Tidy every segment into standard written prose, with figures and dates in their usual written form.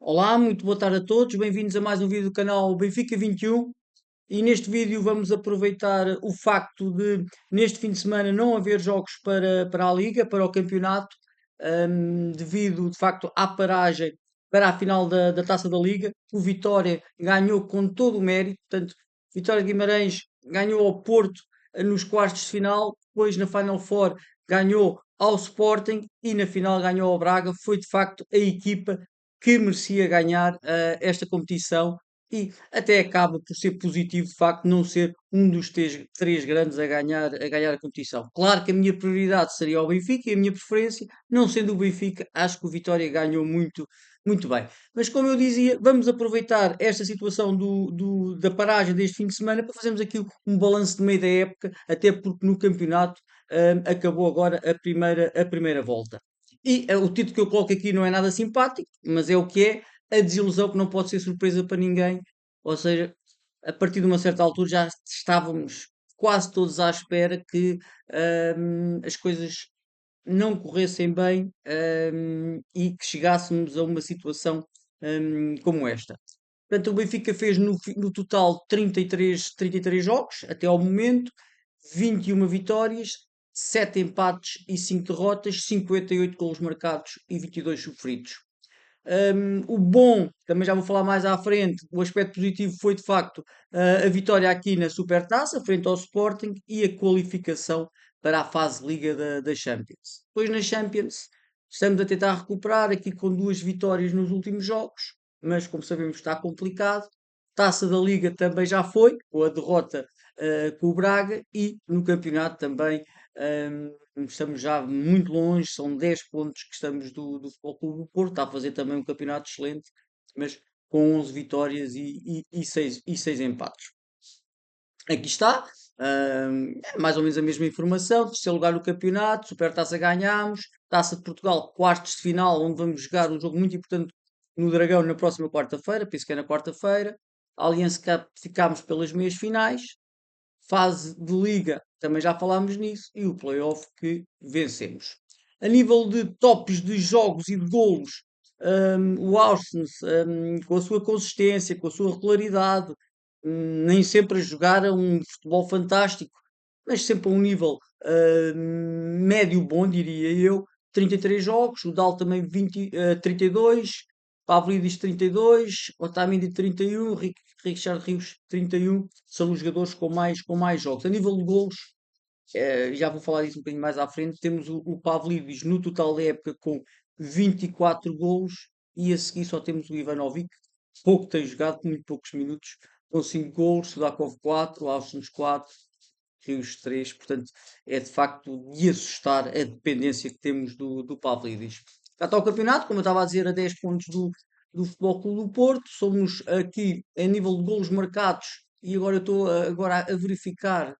Olá, muito boa tarde a todos, bem-vindos a mais um vídeo do canal Benfica 21 e neste vídeo vamos aproveitar o facto de neste fim de semana não haver jogos para a Liga, para o campeonato, devido de facto à paragem para a final da Taça da Liga. O Vitória ganhou com todo o mérito, portanto, Vitória de Guimarães ganhou ao Porto nos quartos de final, depois na Final Four ganhou ao Sporting e na final ganhou ao Braga. Foi de facto a equipa que merecia ganhar esta competição e até acaba por ser positivo de facto não ser um dos três grandes a ganhar a competição. Claro que a minha prioridade seria o Benfica e a minha preferência, não sendo o Benfica, acho que o Vitória ganhou muito, muito bem. Mas como eu dizia, vamos aproveitar esta situação da paragem deste fim de semana para fazermos aqui um balanço de meio da época, até porque no campeonato acabou agora a primeira volta. E o título que eu coloco aqui não é nada simpático, mas é o que é. A desilusão que não pode ser surpresa para ninguém. Ou seja, a partir de uma certa altura já estávamos quase todos à espera que as coisas não corressem bem, e que chegássemos a uma situação como esta. Portanto, o Benfica fez no total 33 jogos até ao momento, 21 vitórias, 7 empates e 5 derrotas, 58 golos marcados e 22 sofridos. O bom, também já vou falar mais à frente, o aspecto positivo foi de facto a vitória aqui na Supertaça, frente ao Sporting, e a qualificação para a fase Liga da Champions. Depois na Champions, estamos a tentar recuperar aqui com duas vitórias nos últimos jogos, mas como sabemos está complicado. Taça da Liga também já foi, com a derrota com o Braga, e no campeonato também estamos já muito longe, são 10 pontos que estamos do Futebol Clube do Porto, está a fazer também um campeonato excelente, mas com 11 vitórias e 6 empates. Aqui está, é mais ou menos a mesma informação, terceiro lugar no campeonato, Supertaça ganhámos, Taça de Portugal, quartos de final, onde vamos jogar um jogo muito importante no Dragão na próxima quarta-feira, penso que é na quarta-feira. Allianz Cup ficámos pelas meias finais, fase de liga, também já falámos nisso, e o playoff que vencemos. A nível de tops de jogos e de golos, o Austin, com a sua consistência, com a sua regularidade, nem sempre a jogar a um futebol fantástico, mas sempre a um nível médio bom, diria eu. 33 jogos, o Dal também 32, Pavlidis 32, Otamendi 31, Richard Rios 31, são os jogadores com mais jogos. A nível de golos, já vou falar disso um bocadinho mais à frente, temos o Pavlidis no total da época com 24 golos e a seguir só temos o Ivanovic, pouco tem jogado, muito poucos minutos, com 5 golos, Sudakov 4, Austin 4, Rios 3, portanto é de facto de assustar a dependência que temos do Pavlidis. Já está o campeonato, como eu estava a dizer, a 10 pontos do Futebol Clube do Porto, somos aqui a nível de golos marcados, e agora eu estou agora a verificar,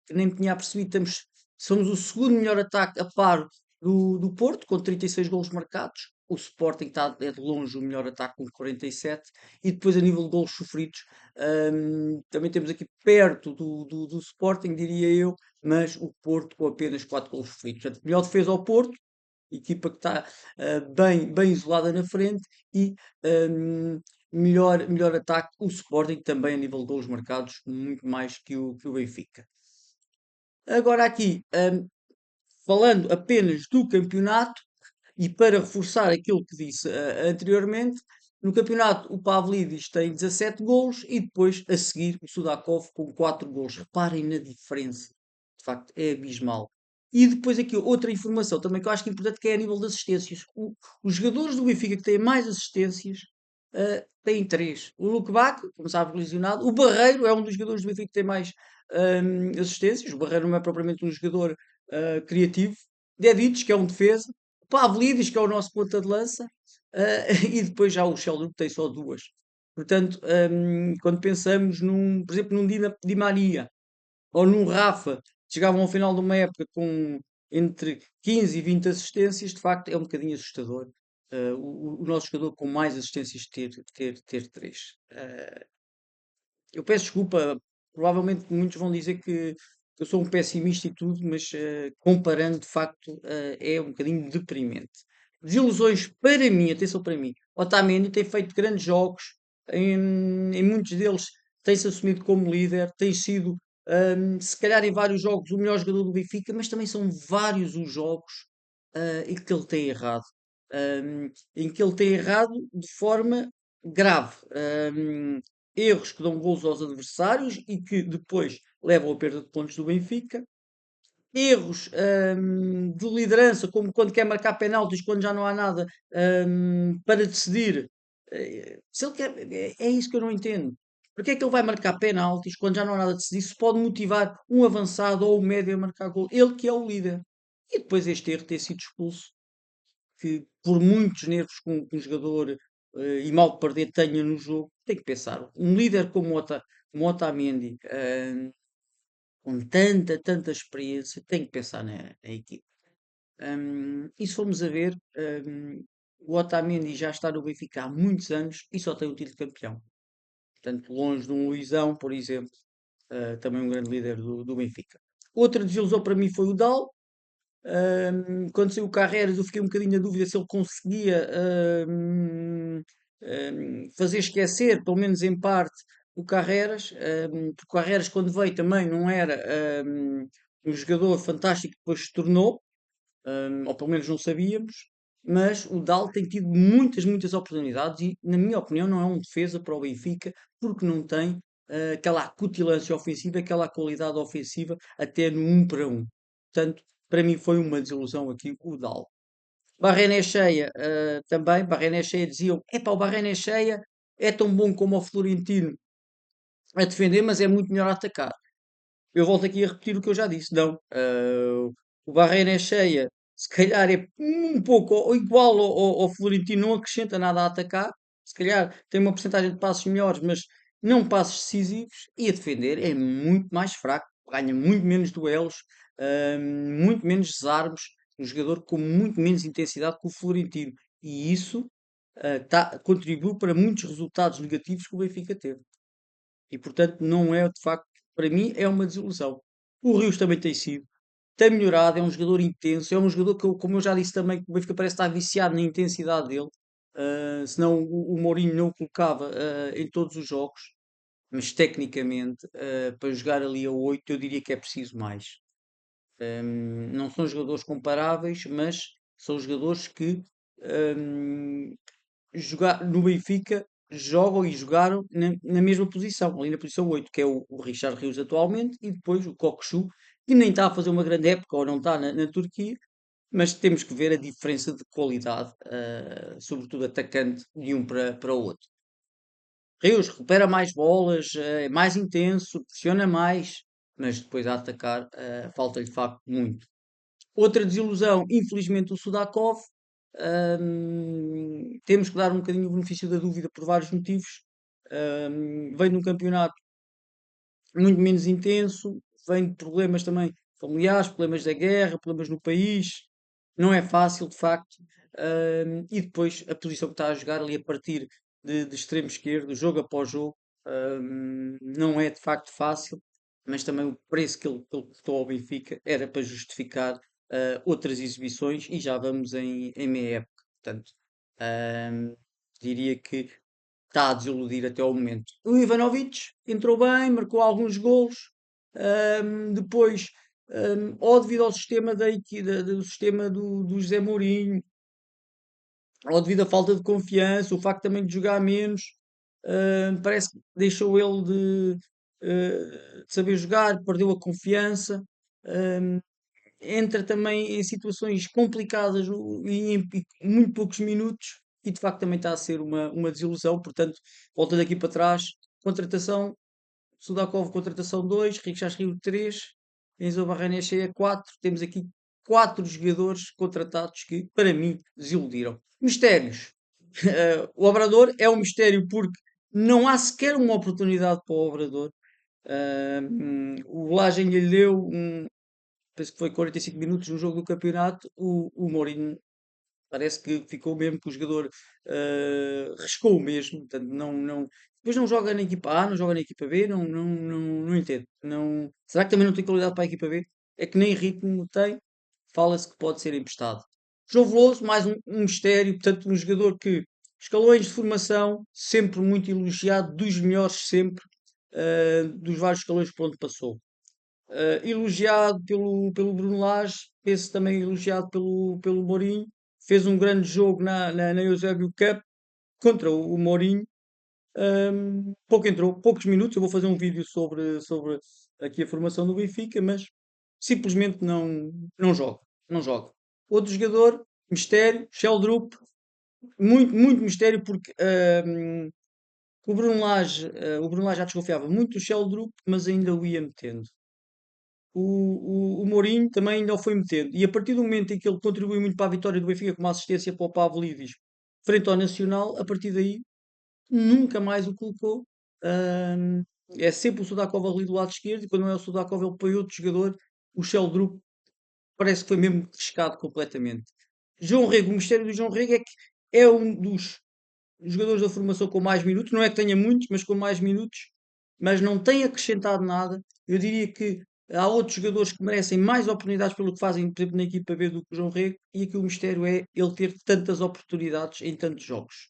que nem me tinha percebido, somos o segundo melhor ataque a par do Porto, com 36 golos marcados. O Sporting é de longe o melhor ataque com 47. E depois, a nível de golos sofridos, também temos aqui perto do Sporting, diria eu, mas o Porto com apenas 4 golos sofridos. Portanto, melhor defesa ao Porto, equipa que está bem isolada na frente, e hum, melhor ataque o Sporting, também a nível de golos marcados, muito mais que o Benfica. Agora aqui, falando apenas do campeonato, e para reforçar aquilo que disse anteriormente, no campeonato o Pavlidis tem 17 golos e depois a seguir o Sudakov com 4 golos. Reparem na diferença, de facto é abismal. E depois aqui outra informação também que eu acho que é importante, que é a nível de assistências. Os jogadores do Benfica que têm mais assistências têm 3. O Luke Backe, como sabe, lesionado. O Barreiro é um dos jogadores do Benfica que tem mais assistências. O Barreiro não é propriamente um jogador criativo. Deditos, que é um defesa. Pavlidis, que é o nosso ponta de lança, e depois já o Sheldon, que tem só duas. Portanto, quando pensamos por exemplo, num Di Maria ou num Rafa, que chegavam ao final de uma época com entre 15 e 20 assistências, de facto é um bocadinho assustador. O nosso jogador com mais assistências ter 3. Eu peço desculpa, provavelmente muitos vão dizer que eu sou um pessimista e tudo, mas comparando, de facto, é um bocadinho deprimente. Desilusões para mim, atenção para mim. Otamendi tem feito grandes jogos, em muitos deles tem-se assumido como líder, tem sido, se calhar em vários jogos, o melhor jogador do Benfica, mas também são vários os jogos, em que ele tem errado. Em que ele tem errado de forma grave. Erros que dão gols aos adversários e que depois levam à perda de pontos do Benfica. Erros de liderança, como quando quer marcar penaltis, quando já não há nada para decidir. Se ele quer, é isso que eu não entendo. Porque é que ele vai marcar penaltis quando já não há nada a decidir? Se pode motivar um avançado ou um médio a marcar gol. Ele que é o líder. E depois este erro ter sido expulso, que por muitos nervos que um jogador e mal perder tenha no jogo, tem que pensar. Um líder como o Otamendi, com tanta experiência, tem que pensar na equipe. E se formos a ver, o Otamendi já está no Benfica há muitos anos e só tem o título de campeão. Portanto, longe de um Luizão, por exemplo, também um grande líder do Benfica. Outra desilusão para mim foi o Dal. Quando saiu o Carreras, eu fiquei um bocadinho na dúvida se ele conseguia fazer esquecer, pelo menos em parte, o Carreras, porque o Carreras, quando veio, também não era um jogador fantástico que depois se tornou, ou pelo menos não sabíamos, mas o Dal tem tido muitas oportunidades e, na minha opinião, não é um defesa para o Benfica, porque não tem aquela acutilância ofensiva, aquela qualidade ofensiva, até no 1 para 1. Portanto, para mim foi uma desilusão aqui o Dal. Barrené cheia também, Barrené cheia diziam, epá, o Barrené cheia é tão bom como o Florentino a defender, mas é muito melhor a atacar. Eu volto aqui a repetir o que eu já disse. Não. O Barreira é cheia. Se calhar é um pouco igual ao Florentino, não acrescenta nada a atacar. Se calhar tem uma porcentagem de passos melhores, mas não passos decisivos. E a defender é muito mais fraco. Ganha muito menos duelos, muito menos desarmes. Um jogador com muito menos intensidade que o Florentino. E isso contribuiu para muitos resultados negativos que o Benfica teve. E portanto não é de facto, para mim é uma desilusão. O Rios também tem sido, tem melhorado, é um jogador intenso, é um jogador que, como eu já disse também, que o Benfica parece estar viciado na intensidade dele. Senão o Mourinho não o colocava em todos os jogos, mas tecnicamente, para jogar ali a 8 eu diria que é preciso mais. Não são jogadores comparáveis, mas são jogadores que hum, jogar no Benfica jogam e jogaram na mesma posição, ali na posição 8 que é o Richard Rios atualmente, e depois o Kokshu, que nem está a fazer uma grande época ou não está na Turquia, mas temos que ver a diferença de qualidade, sobretudo atacante, de um para o outro. Rios recupera mais bolas, é mais intenso, pressiona mais, mas depois a atacar falta-lhe de facto muito. Outra desilusão, infelizmente, o Sudakov. Temos que dar um bocadinho o benefício da dúvida por vários motivos. Vem de um campeonato muito menos intenso, vem de problemas também familiares, problemas da guerra, problemas no país. Não é fácil, de facto. E depois a posição que está a jogar ali a partir de extremo esquerdo, jogo após jogo, não é de facto fácil, mas também o preço que ele custou ao Benfica era para justificar outras exibições e já vamos em meia época. Portanto, ahm, diria que está a desiludir até ao momento. O Ivanovic entrou bem, marcou alguns golos, depois, ou devido ao sistema do sistema do José Mourinho, ou devido à falta de confiança, o facto também de jogar menos, parece que deixou ele de saber jogar, perdeu a confiança. hum, Entra também em situações complicadas em muito poucos minutos e de facto também está a ser uma desilusão. Portanto, voltando aqui para trás, contratação, Sudakov, contratação 2, Richard Rio 3, Enzo Barrenechea 4. Temos aqui 4 jogadores contratados que, para mim, desiludiram. Mistérios. O Obrador é um mistério porque não há sequer uma oportunidade para o Obrador. O Lagem lhe deu penso que foi 45 minutos no jogo do campeonato, o Mourinho parece que ficou mesmo que o jogador riscou mesmo, portanto, depois não joga na equipa A, não joga na equipa B, não entendo. Não, será que também não tem qualidade para a equipa B? É que nem ritmo tem, fala-se que pode ser emprestado. João Veloso, mais um mistério, portanto, um jogador que escalões de formação, sempre muito elogiado, dos melhores sempre, dos vários escalões por onde passou. Elogiado pelo Bruno Lage, penso também elogiado pelo Mourinho, fez um grande jogo na Eusébio Cup contra o Mourinho. Pouco entrou, poucos minutos. Eu vou fazer um vídeo sobre aqui a formação do Benfica, mas simplesmente não joga. Não joga. Outro jogador, mistério, Sheldrup, muito mistério, porque o Bruno Lage já desconfiava muito do Sheldrup, mas ainda o ia metendo. O Mourinho também ainda o foi metendo. E a partir do momento em que ele contribuiu muito para a vitória do Benfica, com uma assistência para o Pavlidis frente ao Nacional, a partir daí nunca mais o colocou. Ahm, É sempre o Sudakov ali do lado esquerdo, e quando não é o Sudakov, ele põe outro jogador. O Sheldrup parece que foi mesmo pescado completamente. João Rego, o mistério do João Rego é que é um dos jogadores da formação com mais minutos, não é que tenha muitos, mas com mais minutos, mas não tem acrescentado nada. Eu diria que há outros jogadores que merecem mais oportunidades pelo que fazem, por exemplo, na equipa B do que o João Rego, e aqui o mistério é ele ter tantas oportunidades em tantos jogos.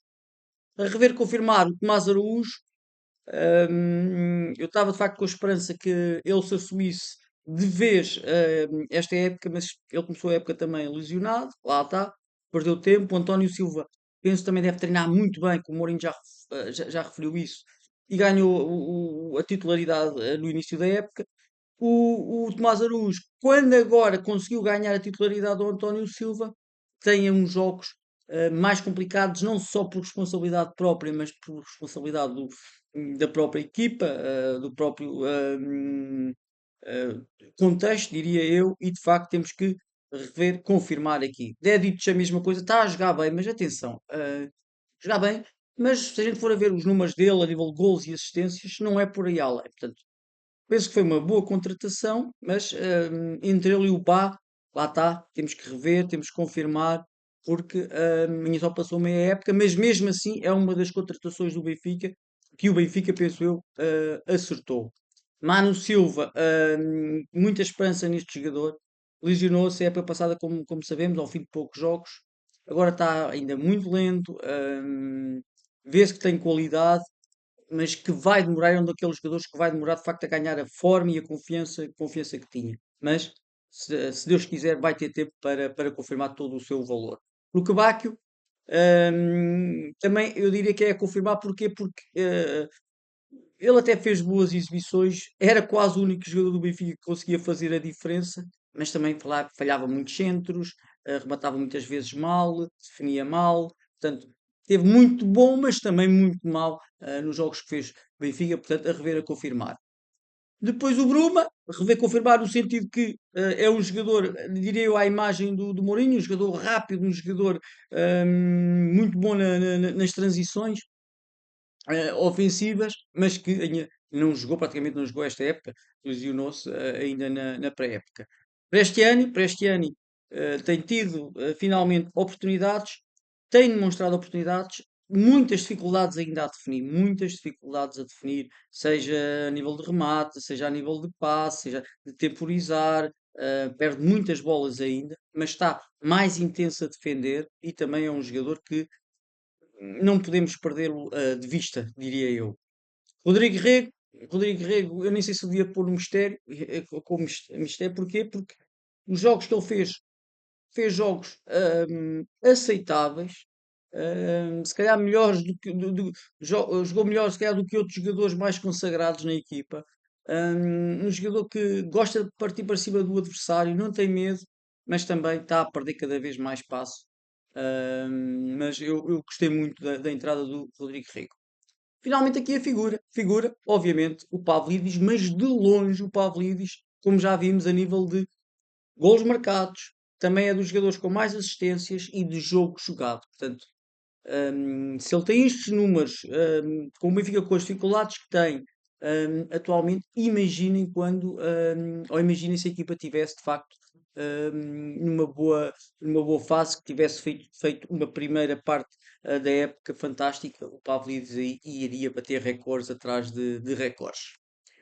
A rever confirmar o Tomás Araújo, eu estava de facto com a esperança que ele se assumisse de vez esta época, mas ele começou a época também lesionado, lá está, perdeu tempo. O António Silva, penso também deve treinar muito bem, como o Mourinho já referiu isso, e ganhou a titularidade no início da época. O Tomás Araújo, quando agora conseguiu ganhar a titularidade do António Silva, tem uns jogos mais complicados, não só por responsabilidade própria, mas por responsabilidade da própria equipa, do próprio contexto, diria eu, e de facto temos que rever, confirmar aqui. Dedic a mesma coisa, está a jogar bem, mas atenção, jogar bem, mas se a gente for a ver os números dele a nível de gols e assistências, não é por aí além. Portanto, penso que foi uma boa contratação, mas entre ele e o Bá, lá está, temos que rever, temos que confirmar, porque ainda só passou meia época, mas mesmo assim é uma das contratações do Benfica que o Benfica, penso eu, acertou. Mano Silva, muita esperança neste jogador, lesionou-se a época passada, como sabemos, ao fim de poucos jogos, agora está ainda muito lento, vê-se que tem qualidade, mas que vai demorar, é um daqueles jogadores que vai demorar de facto a ganhar a forma e a confiança que tinha. Mas se Deus quiser, vai ter tempo para confirmar todo o seu valor. O Quebáquio, também eu diria que é a confirmar, porquê? Porque ele até fez boas exibições, era quase o único jogador do Benfica que conseguia fazer a diferença, mas também falhava muitos centros, rematava muitas vezes mal, definia mal, portanto, teve muito bom, mas também muito mal nos jogos que fez Benfica, portanto, a rever, a confirmar. Depois o Bruma, rever, confirmar no sentido que é um jogador, diria eu, à imagem do Mourinho, um jogador rápido, um jogador muito bom nas transições, ofensivas, mas que não jogou, praticamente não jogou esta época, lesionou-se ainda na pré-época. Prestiani tem tido finalmente oportunidades, tem demonstrado oportunidades, muitas dificuldades ainda a definir, muitas dificuldades a definir, seja a nível de remate, seja a nível de passe, seja de temporizar, perde muitas bolas ainda, mas está mais intenso a defender e também é um jogador que não podemos perdê-lo de vista, diria eu. Rodrigo Rego, Rodrigo Rego, eu nem sei se devia pôr um mistério, como mistério, porquê? Porque os jogos que ele fez jogos aceitáveis, se calhar melhores jogou melhor se calhar do que outros jogadores mais consagrados na equipa. Um jogador que gosta de partir para cima do adversário, não tem medo, mas também está a perder cada vez mais passo. Mas eu gostei muito da entrada do Rodrigo Rego. Finalmente aqui a figura, obviamente, o Pavlidis, mas de longe o Pavlidis, como já vimos a nível de golos marcados, também é dos jogadores com mais assistências e de jogo jogado. Portanto, se ele tem estes números, com o Benfica com as dificuldades que tem, atualmente, imaginem ou imaginem se a equipa tivesse de facto numa boa fase, que tivesse feito uma primeira parte da época fantástica, o Pavlidis aí iria bater recordes atrás de recordes.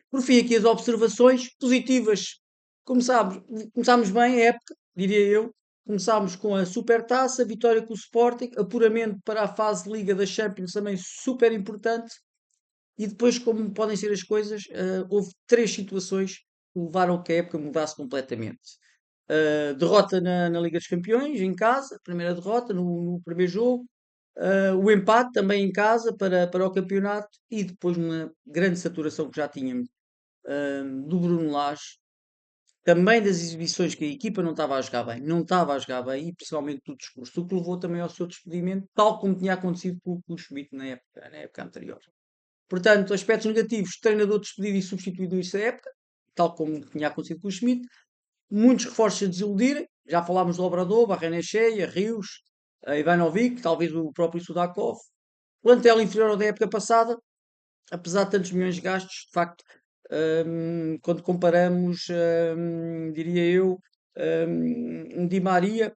Por fim, aqui as observações positivas. Como sabes, começámos bem a época, diria eu. Começámos com a Supertaça, vitória com o Sporting, apuramento para a fase de Liga da Champions também super importante. E depois, como podem ser as coisas, houve três situações que levaram a que a época mudasse completamente. Derrota na Liga dos Campeões, em casa, primeira derrota no primeiro jogo. O empate também em casa para o campeonato e depois uma grande saturação que já tínhamos do Bruno Lage, também das exibições que a equipa não estava a jogar bem, não estava a jogar bem, e principalmente do discurso, o que levou também ao seu despedimento, tal como tinha acontecido com o Schmidt na época anterior. Portanto, aspectos negativos, treinador despedido e substituído esta época, tal como tinha acontecido com o Schmidt, muitos reforços a desiludirem, já falámos do Obrador, Barrenechea, Rios, Ivanovic, talvez o próprio Sudakov, plantel inferior ao da época passada, apesar de tantos milhões de gastos, de facto, quando comparamos, diria eu, um Di Maria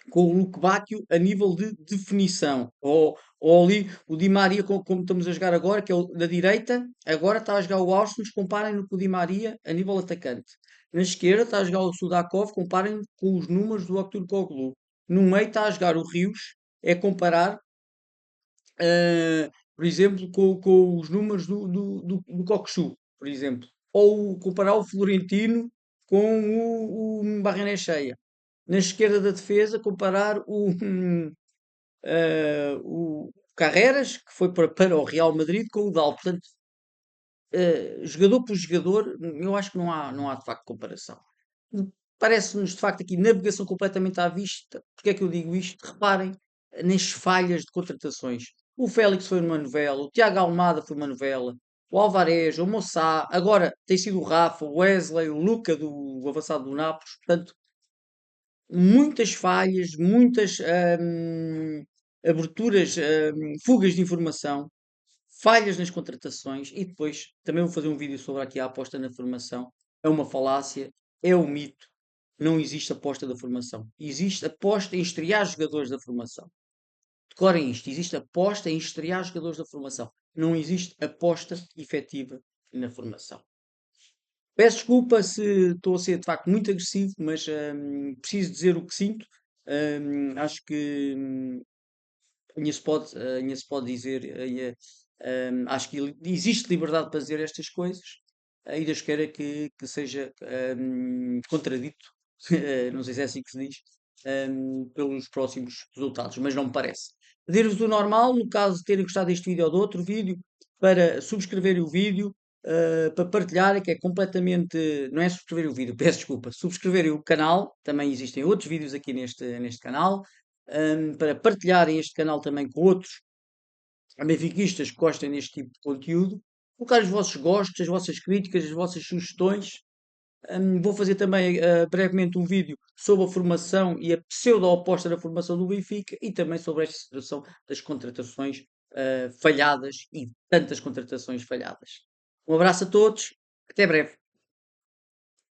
com o Luke Bacchio a nível de definição. Ou ali o Di Maria, como estamos a jogar agora, que é o da direita, agora está a jogar o Austin, comparem-no com o Di Maria a nível atacante. Na esquerda está a jogar o Sudakov, comparem com os números do Aktürkoğlu. No meio está a jogar o Rios, é comparar por exemplo, com os números do Cockchu, por exemplo. Ou comparar o Florentino com o Barrenechea. Na esquerda da defesa, comparar o Carreras, que foi para o Real Madrid, com o Dal. Portanto, jogador por jogador, eu acho que não há de facto comparação. Parece-nos de facto aqui navegação completamente à vista. Porque é que eu digo isto? Reparem nas falhas de contratações. O Félix foi uma novela, o Tiago Almada foi uma novela, o Alvarez, o Moçá, agora tem sido o Rafa, o Wesley, o Luca do avançado do Nápoles. Portanto, muitas falhas, muitas aberturas, fugas de informação, falhas nas contratações e depois também vou fazer um vídeo sobre aqui a aposta na formação. É uma falácia, é um mito. Não existe aposta da formação. Existe aposta em estrear jogadores da formação. Decorem isto. Existe aposta em estrear jogadores da formação. Não existe aposta efetiva na formação. Peço desculpa se estou a ser de facto muito agressivo, mas preciso dizer o que sinto. Acho que ainda se pode dizer, acho que existe liberdade para dizer estas coisas, e Deus queira que seja contradito, não sei se é assim que se diz, pelos próximos resultados, mas não me parece. Pedir-vos o normal, no caso de terem gostado deste vídeo ou de outro vídeo, para subscreverem o vídeo, para partilharem, que é completamente. Não é subscrever o vídeo, peço desculpa. Subscreverem o canal, também existem outros vídeos aqui neste canal, para partilharem este canal também com outros benfiquistas que gostem deste tipo de conteúdo, colocar os vossos gostos, as vossas críticas, as vossas sugestões. Vou fazer também brevemente um vídeo sobre a formação e a pseudo-oposta da formação do Benfica e também sobre esta situação das contratações falhadas e tantas contratações falhadas. Um abraço a todos, até breve.